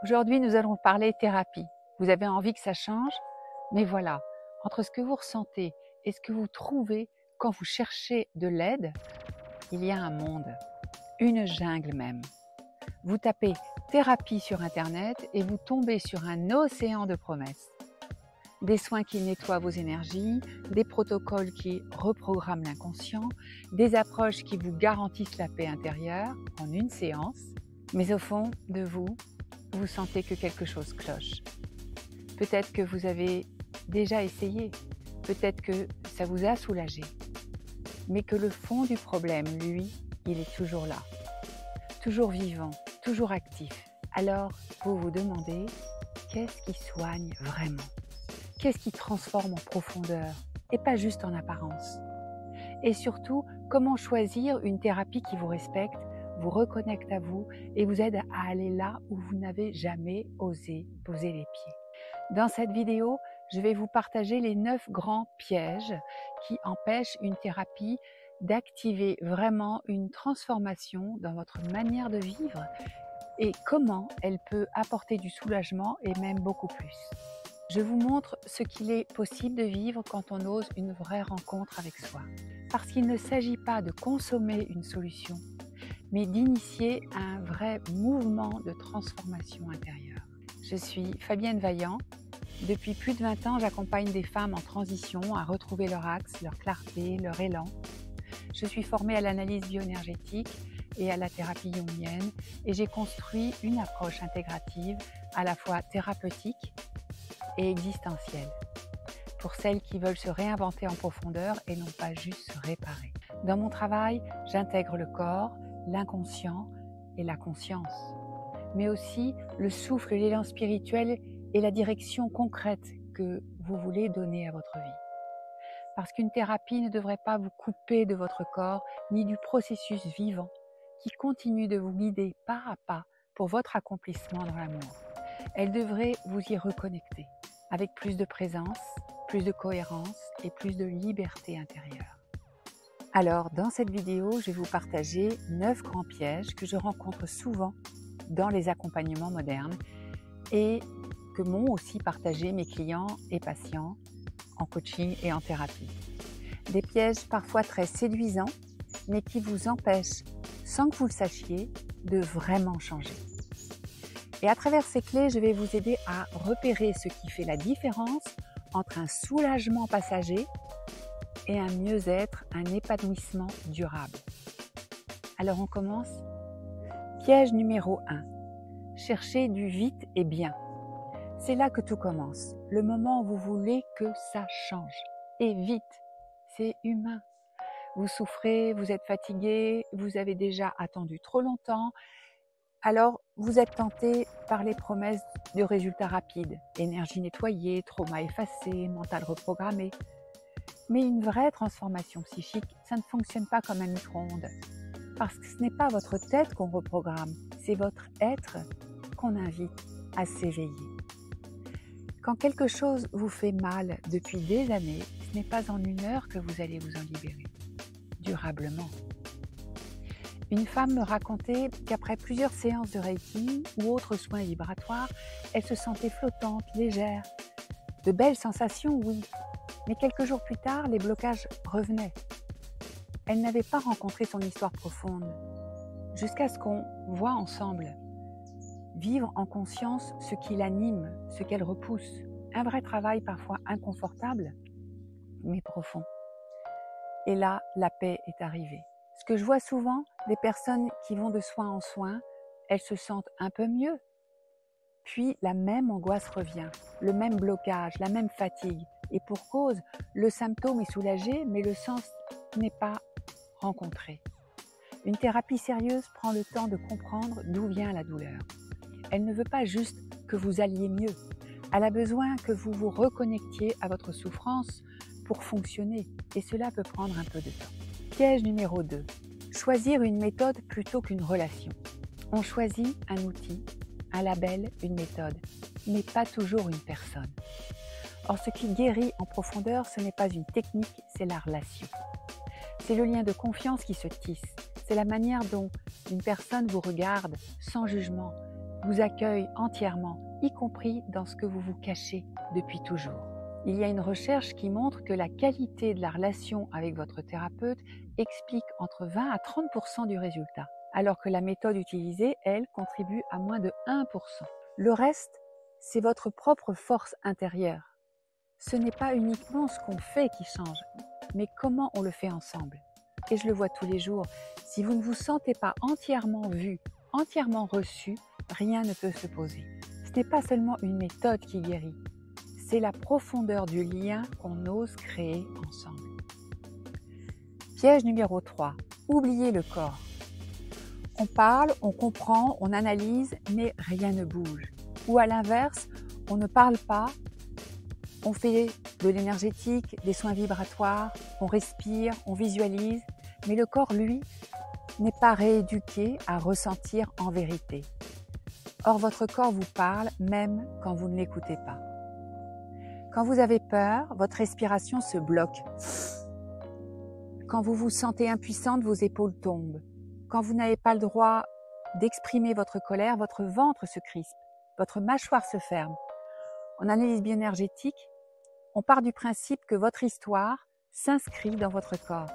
Aujourd'hui, nous allons parler thérapie. Vous avez envie que ça change? Mais voilà, entre ce que vous ressentez et ce que vous trouvez quand vous cherchez de l'aide, il y a un monde, une jungle même. Vous tapez thérapie sur Internet et vous tombez sur un océan de promesses. Des soins qui nettoient vos énergies, des protocoles qui reprogramment l'inconscient, des approches qui vous garantissent la paix intérieure en une séance. Mais au fond de vous, vous sentez que quelque chose cloche. Peut-être que vous avez déjà essayé, peut-être que ça vous a soulagé, mais que le fond du problème, lui, il est toujours là, toujours vivant, toujours actif. Alors, vous vous demandez, qu'est-ce qui soigne vraiment? Qu'est-ce qui transforme en profondeur et pas juste en apparence? Et surtout, comment choisir une thérapie qui vous respecte, vous reconnecte à vous et vous aide à aller là où vous n'avez jamais osé poser les pieds. Dans cette vidéo, je vais vous partager les 9 grands pièges qui empêchent une thérapie d'activer vraiment une transformation dans votre manière de vivre et comment elle peut apporter du soulagement et même beaucoup plus. Je vous montre ce qu'il est possible de vivre quand on ose une vraie rencontre avec soi. Parce qu'il ne s'agit pas de consommer une solution, mais d'initier un vrai mouvement de transformation intérieure. Je suis Fabienne Vaillant. Depuis plus de 20 ans, j'accompagne des femmes en transition à retrouver leur axe, leur clarté, leur élan. Je suis formée à l'analyse bioénergétique et à la thérapie jungienne et j'ai construit une approche intégrative à la fois thérapeutique et existentielle pour celles qui veulent se réinventer en profondeur et non pas juste se réparer. Dans mon travail, j'intègre le corps, l'inconscient et la conscience, mais aussi le souffle, l'élan spirituel et la direction concrète que vous voulez donner à votre vie. Parce qu'une thérapie ne devrait pas vous couper de votre corps ni du processus vivant qui continue de vous guider pas à pas pour votre accomplissement dans l'amour. Elle devrait vous y reconnecter avec plus de présence, plus de cohérence et plus de liberté intérieure. Alors, dans cette vidéo, je vais vous partager 9 grands pièges que je rencontre souvent dans les accompagnements modernes et que m'ont aussi partagé mes clients et patients en coaching et en thérapie. Des pièges parfois très séduisants, mais qui vous empêchent, sans que vous le sachiez, de vraiment changer. Et à travers ces clés, je vais vous aider à repérer ce qui fait la différence entre un soulagement passager et un mieux-être, un épanouissement durable. Alors on commence. Piège numéro 1. Chercher du vite et bien. C'est là que tout commence, le moment où vous voulez que ça change. Et vite, c'est humain. Vous souffrez, vous êtes fatigué, vous avez déjà attendu trop longtemps. Alors, vous êtes tenté par les promesses de résultats rapides, énergie nettoyée, trauma effacé, mental reprogrammé. Mais une vraie transformation psychique, ça ne fonctionne pas comme un micro-ondes. Parce que ce n'est pas votre tête qu'on reprogramme, c'est votre être qu'on invite à s'éveiller. Quand quelque chose vous fait mal depuis des années, ce n'est pas en une heure que vous allez vous en libérer, durablement. Une femme me racontait qu'après plusieurs séances de Reiki ou autres soins vibratoires, elle se sentait flottante, légère. De belles sensations, oui, mais quelques jours plus tard, les blocages revenaient. Elle n'avait pas rencontré son histoire profonde, jusqu'à ce qu'on voit ensemble vivre en conscience ce qui l'anime, ce qu'elle repousse. Un vrai travail parfois inconfortable, mais profond. Et là, la paix est arrivée. Ce que je vois souvent, des personnes qui vont de soin en soin, elles se sentent un peu mieux. Puis la même angoisse revient, le même blocage, la même fatigue. Et pour cause, le symptôme est soulagé, mais le sens n'est pas rencontré. Une thérapie sérieuse prend le temps de comprendre d'où vient la douleur. Elle ne veut pas juste que vous alliez mieux. Elle a besoin que vous vous reconnectiez à votre souffrance pour fonctionner. Et cela peut prendre un peu de temps. Piège numéro 2. Choisir une méthode plutôt qu'une relation. On choisit un outil, un label, une méthode, mais pas toujours une personne. Or, ce qui guérit en profondeur, ce n'est pas une technique, c'est la relation. C'est le lien de confiance qui se tisse. C'est la manière dont une personne vous regarde sans jugement, vous accueille entièrement, y compris dans ce que vous vous cachez depuis toujours. Il y a une recherche qui montre que la qualité de la relation avec votre thérapeute explique entre 20 à 30% du résultat, alors que la méthode utilisée, elle, contribue à moins de 1%. Le reste, c'est votre propre force intérieure. Ce n'est pas uniquement ce qu'on fait qui change, mais comment on le fait ensemble. Et je le vois tous les jours, si vous ne vous sentez pas entièrement vu, entièrement reçu, rien ne peut se poser. Ce n'est pas seulement une méthode qui guérit, c'est la profondeur du lien qu'on ose créer ensemble. Piège numéro 3, oubliez le corps. On parle, on comprend, on analyse, mais rien ne bouge. Ou à l'inverse, on ne parle pas, on fait de l'énergétique, des soins vibratoires, on respire, on visualise, mais le corps, lui, n'est pas rééduqué à ressentir en vérité. Or, votre corps vous parle même quand vous ne l'écoutez pas. Quand vous avez peur, votre respiration se bloque. Quand vous vous sentez impuissante, vos épaules tombent. Quand vous n'avez pas le droit d'exprimer votre colère, votre ventre se crispe, votre mâchoire se ferme. En analyse bioénergétique, on part du principe que votre histoire s'inscrit dans votre corps.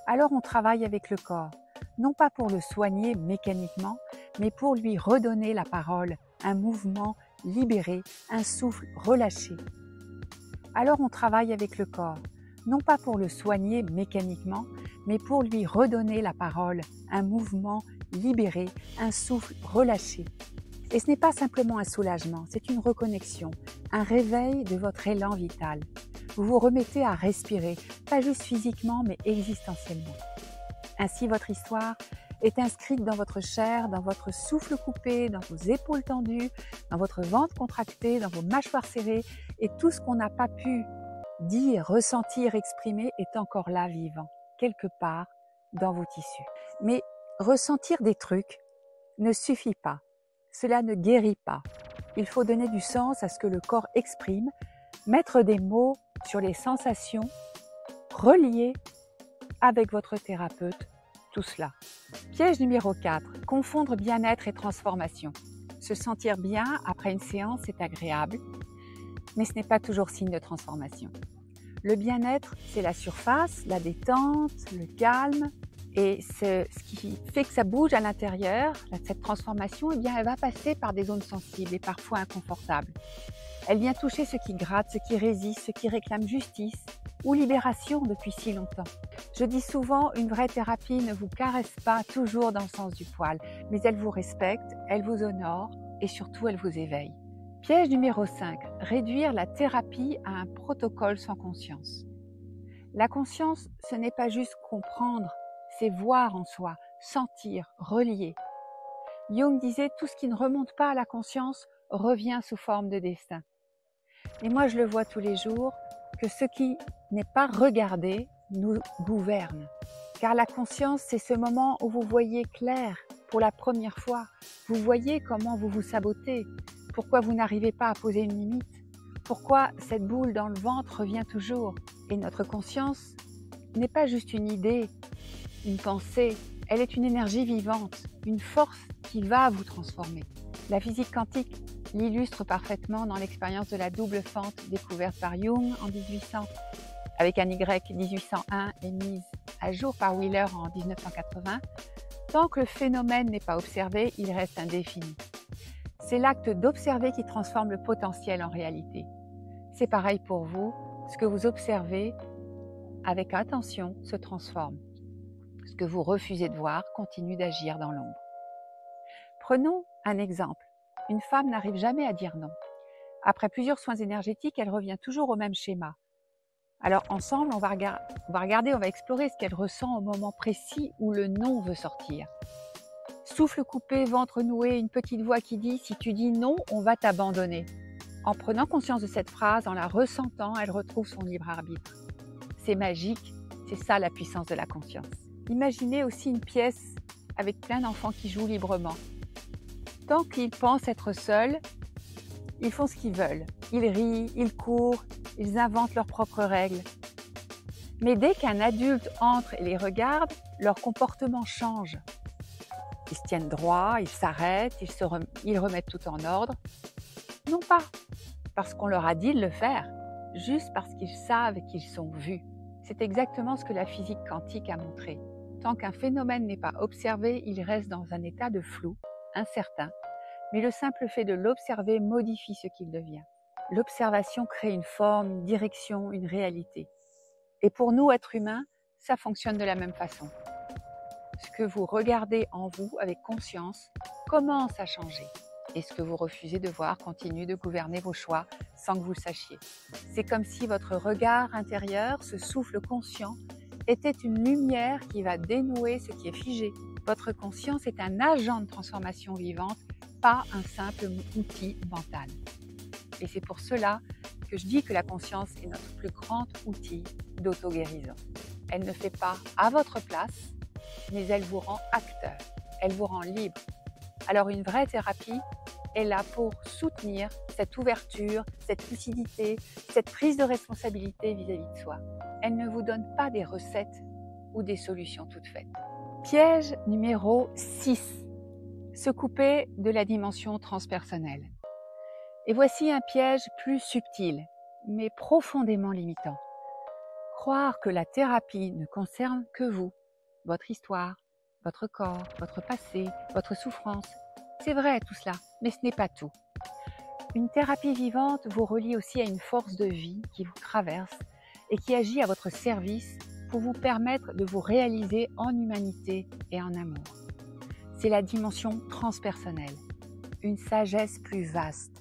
Alors on travaille avec le corps, non pas pour le soigner mécaniquement, mais pour lui redonner la parole, un mouvement libéré, un souffle relâché. Alors on travaille avec le corps, non pas pour le soigner mécaniquement, mais pour lui redonner la parole, un mouvement libéré, un souffle relâché. Et ce n'est pas simplement un soulagement, c'est une reconnexion, un réveil de votre élan vital. Vous vous remettez à respirer, pas juste physiquement, mais existentiellement. Ainsi, votre histoire est inscrite dans votre chair, dans votre souffle coupé, dans vos épaules tendues, dans votre ventre contracté, dans vos mâchoires serrées, et tout ce qu'on n'a pas pu dire, ressentir, exprimer est encore là vivant, quelque part dans vos tissus. Mais ressentir des trucs ne suffit pas. Cela ne guérit pas. Il faut donner du sens à ce que le corps exprime, mettre des mots sur les sensations, relier avec votre thérapeute tout cela. Piège numéro 4, confondre bien-être et transformation. Se sentir bien après une séance est agréable, mais ce n'est pas toujours signe de transformation. Le bien-être, c'est la surface, la détente, le calme, et ce qui fait que ça bouge à l'intérieur, cette transformation, eh bien, elle va passer par des zones sensibles et parfois inconfortables. Elle vient toucher ce qui gratte, ce qui résiste, ce qui réclame justice ou libération depuis si longtemps. Je dis souvent, une vraie thérapie ne vous caresse pas toujours dans le sens du poil, mais elle vous respecte, elle vous honore et surtout elle vous éveille. Piège numéro 5, réduire la thérapie à un protocole sans conscience. La conscience, ce n'est pas juste comprendre, c'est voir en soi, sentir, relier. Jung disait tout ce qui ne remonte pas à la conscience revient sous forme de destin. Et moi je le vois tous les jours que ce qui n'est pas regardé nous gouverne. Car la conscience, c'est ce moment où vous voyez clair pour la première fois. Vous voyez comment vous vous sabotez, pourquoi vous n'arrivez pas à poser une limite, pourquoi cette boule dans le ventre revient toujours. Et notre conscience n'est pas juste une idée, une pensée, elle est une énergie vivante, une force qui va vous transformer. La physique quantique l'illustre parfaitement dans l'expérience de la double fente découverte par Jung en 1800, avec un Y 1801 et mise à jour par Wheeler en 1980. Tant que le phénomène n'est pas observé, il reste indéfini. C'est l'acte d'observer qui transforme le potentiel en réalité. C'est pareil pour vous, ce que vous observez avec attention se transforme. Ce que vous refusez de voir continue d'agir dans l'ombre. Prenons un exemple. Une femme n'arrive jamais à dire non. Après plusieurs soins énergétiques, elle revient toujours au même schéma. Alors ensemble, on va regarder, on va explorer ce qu'elle ressent au moment précis où le non veut sortir. Souffle coupé, ventre noué, une petite voix qui dit « si tu dis non, on va t'abandonner ». En prenant conscience de cette phrase, en la ressentant, elle retrouve son libre arbitre. C'est magique, c'est ça la puissance de la conscience. Imaginez aussi une pièce avec plein d'enfants qui jouent librement. Tant qu'ils pensent être seuls, ils font ce qu'ils veulent. Ils rient, ils courent, ils inventent leurs propres règles. Mais dès qu'un adulte entre et les regarde, leur comportement change. Ils se tiennent droit, ils s'arrêtent, ils remettent tout en ordre. Non pas parce qu'on leur a dit de le faire, juste parce qu'ils savent et qu'ils sont vus. C'est exactement ce que la physique quantique a montré. Tant qu'un phénomène n'est pas observé, il reste dans un état de flou, incertain, mais le simple fait de l'observer modifie ce qu'il devient. L'observation crée une forme, une direction, une réalité. Et pour nous, êtres humains, ça fonctionne de la même façon. Ce que vous regardez en vous avec conscience commence à changer. Et ce que vous refusez de voir continue de gouverner vos choix sans que vous le sachiez. C'est comme si votre regard intérieur, ce souffle conscient, était une lumière qui va dénouer ce qui est figé. Votre conscience est un agent de transformation vivante, pas un simple outil mental. Et c'est pour cela que je dis que la conscience est notre plus grand outil d'auto-guérison. Elle ne fait pas à votre place, mais elle vous rend acteur, elle vous rend libre. Alors une vraie thérapie est là pour soutenir cette ouverture, cette lucidité, cette prise de responsabilité vis-à-vis de soi. Elle ne vous donne pas des recettes ou des solutions toutes faites. Piège numéro 6. Se couper de la dimension transpersonnelle. Et voici un piège plus subtil, mais profondément limitant. Croire que la thérapie ne concerne que vous, votre histoire, votre corps, votre passé, votre souffrance. C'est vrai tout cela, mais ce n'est pas tout. Une thérapie vivante vous relie aussi à une force de vie qui vous traverse et qui agit à votre service pour vous permettre de vous réaliser en humanité et en amour. C'est la dimension transpersonnelle, une sagesse plus vaste.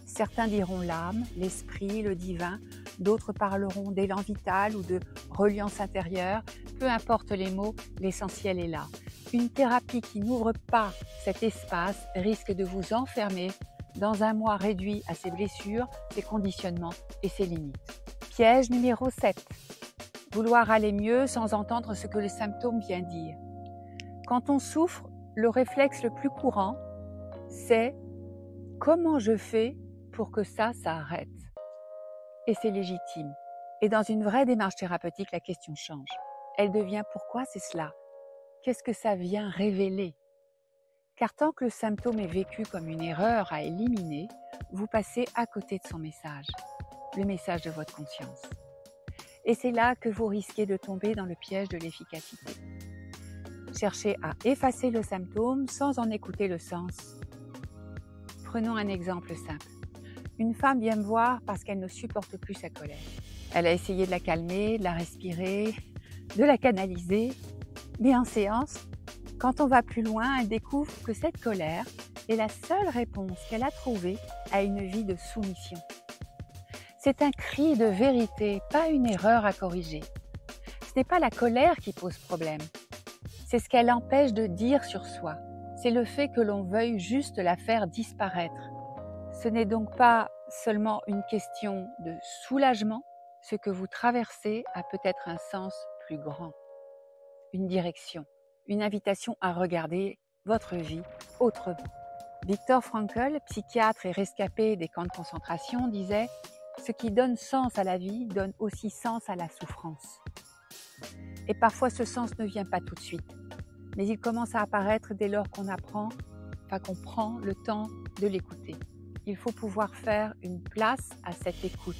Certains diront l'âme, l'esprit, le divin, d'autres parleront d'élan vital ou de reliance intérieure. Peu importe les mots, l'essentiel est là. Une thérapie qui n'ouvre pas cet espace risque de vous enfermer dans un moi réduit à ses blessures, ses conditionnements et ses limites. Piège numéro 7. Vouloir aller mieux sans entendre ce que le symptôme vient dire. Quand on souffre, le réflexe le plus courant, c'est « comment je fais pour que ça s'arrête ?» Et c'est légitime. Et dans une vraie démarche thérapeutique, la question change. Elle devient « pourquoi c'est cela ?» Qu'est-ce que ça vient révéler? Car tant que le symptôme est vécu comme une erreur à éliminer, vous passez à côté de son message, le message de votre conscience. Et c'est là que vous risquez de tomber dans le piège de l'efficacité. Cherchez à effacer le symptôme sans en écouter le sens. Prenons un exemple simple. Une femme vient me voir parce qu'elle ne supporte plus sa colère. Elle a essayé de la calmer, de la respirer, de la canaliser. Mais en séance, quand on va plus loin, elle découvre que cette colère est la seule réponse qu'elle a trouvée à une vie de soumission. C'est un cri de vérité, pas une erreur à corriger. Ce n'est pas la colère qui pose problème. C'est ce qu'elle empêche de dire sur soi. C'est le fait que l'on veuille juste la faire disparaître. Ce n'est donc pas seulement une question de soulagement. Ce que vous traversez a peut-être un sens plus grand. Une direction, une invitation à regarder votre vie autrement. Viktor Frankl, psychiatre et rescapé des camps de concentration, disait « Ce qui donne sens à la vie donne aussi sens à la souffrance ». Et parfois ce sens ne vient pas tout de suite, mais il commence à apparaître dès lors qu'on prend le temps de l'écouter. Il faut pouvoir faire une place à cette écoute.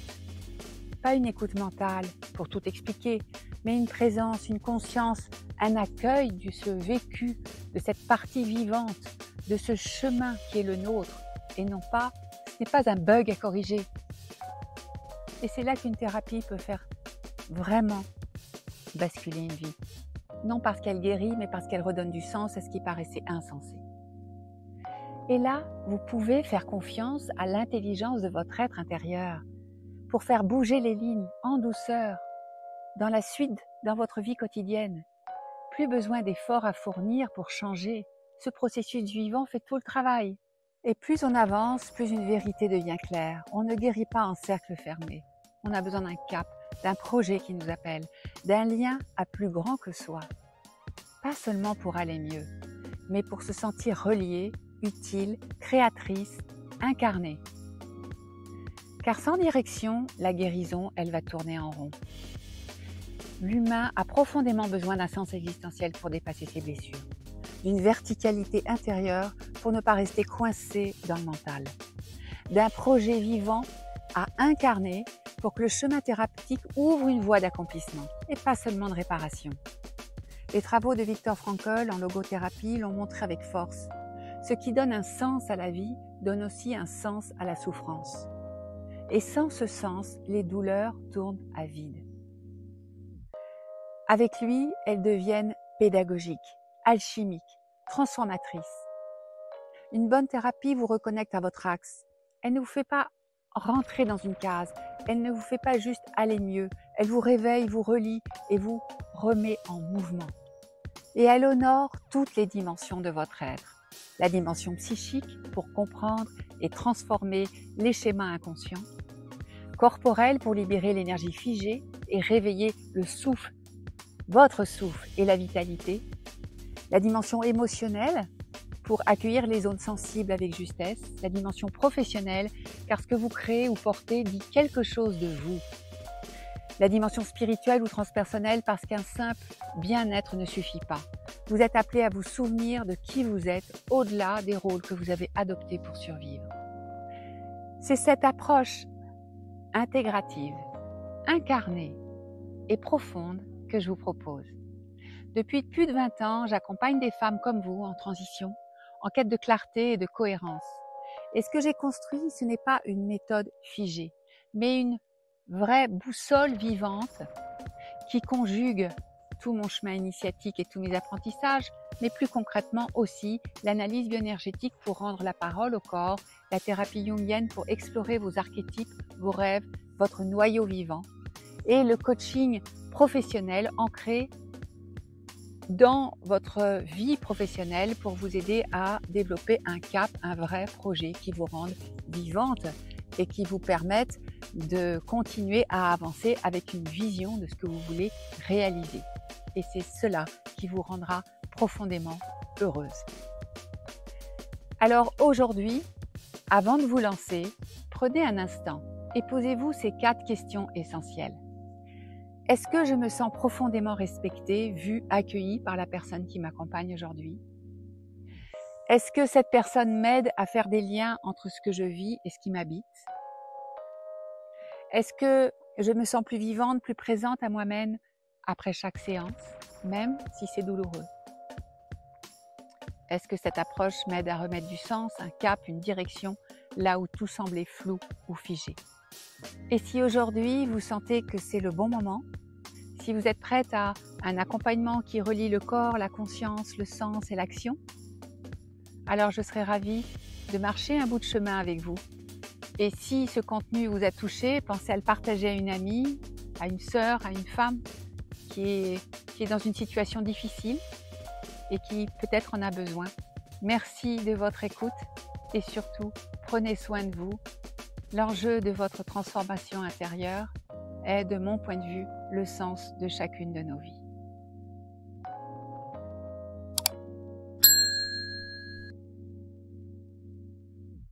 Pas une écoute mentale pour tout expliquer, mais une présence, une conscience, un accueil de ce vécu, de cette partie vivante, de ce chemin qui est le nôtre, et non pas, ce n'est pas un bug à corriger. Et c'est là qu'une thérapie peut faire vraiment basculer une vie. Non parce qu'elle guérit, mais parce qu'elle redonne du sens à ce qui paraissait insensé. Et là, vous pouvez faire confiance à l'intelligence de votre être intérieur pour faire bouger les lignes en douceur, dans la suite, dans votre vie quotidienne. Plus besoin d'efforts à fournir pour changer. Ce processus vivant fait tout le travail. Et plus on avance, plus une vérité devient claire. On ne guérit pas en cercle fermé. On a besoin d'un cap, d'un projet qui nous appelle, d'un lien à plus grand que soi. Pas seulement pour aller mieux, mais pour se sentir relié, utile, créatrice, incarnée. Car sans direction, la guérison, elle va tourner en rond. L'humain a profondément besoin d'un sens existentiel pour dépasser ses blessures. d'une verticalité intérieure pour ne pas rester coincé dans le mental, d'un projet vivant à incarner pour que le chemin thérapeutique ouvre une voie d'accomplissement et pas seulement de réparation. Les travaux de Viktor Frankl en logothérapie l'ont montré avec force. Ce qui donne un sens à la vie donne aussi un sens à la souffrance. Et sans ce sens, les douleurs tournent à vide. Avec lui, elles deviennent pédagogiques, alchimiques, transformatrices. Une bonne thérapie vous reconnecte à votre axe. Elle ne vous fait pas rentrer dans une case, elle ne vous fait pas juste aller mieux, elle vous réveille, vous relie et vous remet en mouvement. Et elle honore toutes les dimensions de votre être. La dimension psychique pour comprendre et transformer les schémas inconscients, corporelle pour libérer l'énergie figée et réveiller le souffle, votre souffle et la vitalité, la dimension émotionnelle pour accueillir les zones sensibles avec justesse, la dimension professionnelle car ce que vous créez ou portez dit quelque chose de vous, la dimension spirituelle ou transpersonnelle parce qu'un simple bien-être ne suffit pas. Vous êtes appelé à vous souvenir de qui vous êtes au-delà des rôles que vous avez adoptés pour survivre. C'est cette approche intégrative, incarnée et profonde que je vous propose. Depuis plus de 20 ans, j'accompagne des femmes comme vous en transition, en quête de clarté et de cohérence. Et ce que j'ai construit, ce n'est pas une méthode figée, mais une vraie boussole vivante qui conjugue tout mon chemin initiatique et tous mes apprentissages, mais plus concrètement aussi l'analyse bioénergétique pour rendre la parole au corps, la thérapie jungienne pour explorer vos archétypes, vos rêves, votre noyau vivant, et le coaching professionnel ancré dans votre vie professionnelle pour vous aider à développer un cap, un vrai projet qui vous rende vivante et qui vous permette de continuer à avancer avec une vision de ce que vous voulez réaliser. Et c'est cela qui vous rendra profondément heureuse. Alors aujourd'hui, avant de vous lancer, prenez un instant et posez-vous ces 4 questions essentielles. Est-ce que je me sens profondément respectée, vue, accueillie par la personne qui m'accompagne aujourd'hui? Est-ce que cette personne m'aide à faire des liens entre ce que je vis et ce qui m'habite? Est-ce que je me sens plus vivante, plus présente à moi-même après chaque séance, même si c'est douloureux? Est-ce que cette approche m'aide à remettre du sens, un cap, une direction, là où tout semblait flou ou figé? Et si aujourd'hui vous sentez que c'est le bon moment, si vous êtes prête à un accompagnement qui relie le corps, la conscience, le sens et l'action, alors je serai ravie de marcher un bout de chemin avec vous. Et si ce contenu vous a touché, pensez à le partager à une amie, à une sœur, à une femme qui est dans une situation difficile et qui peut-être en a besoin. Merci de votre écoute et surtout, prenez soin de vous. L'enjeu de votre transformation intérieure est, de mon point de vue, le sens de chacune de nos vies.